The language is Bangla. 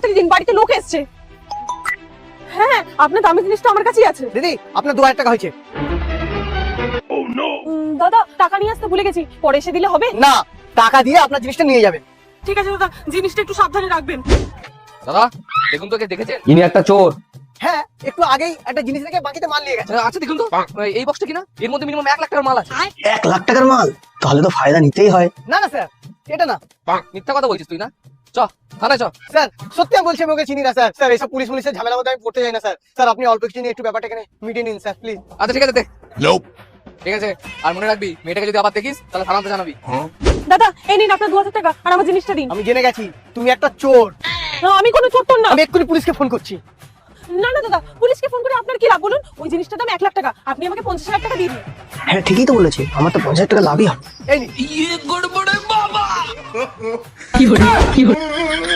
তাড়াতাড়ি দিন, বাড়িতে লোক এসছে। হ্যাঁ, আপনার দামি জিনিসটা আমার কাছেই আছে। দিদি আপনার 2000 টাকা হয়েছে। দাদা টাকা নিয়ে আসতে ভুলে গেছি, পরে এসে দিলে হবে? না, টাকা দিয়ে আপনার জিনিসটা নিয়ে যাবেন। ঠিক আছে দাদা, জিনিসটা একটু সাবধানে রাখবেন। দাদা দেখুন তো, কে দেখেছেন? ইনি একটা চোর। হ্যাঁ, একটু আগেই একটা জিনিস রেখে বাকিতে মাল নিয়ে গেছে। আচ্ছা দেখুন তো, এই বক্সটা কিনা, এর মধ্যে মিনিমাম 1 লাখ টাকার মাল আছে। 1 লাখ টাকার মাল? তাহলে তো ফায়দা নিতেই হয়। না না স্যার, এটা না মিথ্যা কথা বলছিস তুই না? চ থানায় চ। স্যার, সত্যি আমি বলছি, আমি ওকে চিনি না স্যার। স্যার এইসব পুলিশ পুলিশের ঝামেলার মধ্যে আমি পড়তে চাই না স্যার। স্যার আপনি অল্প কিছু নিয়ে একটু ব্যাপারটা এখানে মিটিয়ে নিন স্যার, প্লিজ। আচ্ছা ঠিক আছে, দে। ঠিক আছে, আর মনে রাখবি, মেয়েটাকে যদি আবার দেখিস তাহলে থানাতে জানাবি। দাদা এই নিন আপনার 2000 টাকা, আর আমার জিনিসটা দিন। আমি জেনে গেছি তুমি একটা চোর। না, আমি কোনো চোর টোর না। আমি এক্ষুনি পুলিশকে ফোন করছি। না না দাদা, পুলিশকে ফোন করে আপনার কি লাভ বলুন? ওই জিনিসটার দাম 1 লাখ টাকা, আপনি আমাকে 50,000 টাকা দিয়ে দিন। হ্যাঁ ঠিকই তো বলেছে, আমার তো 50,000 টাকা লাভই হবে। এই নিন।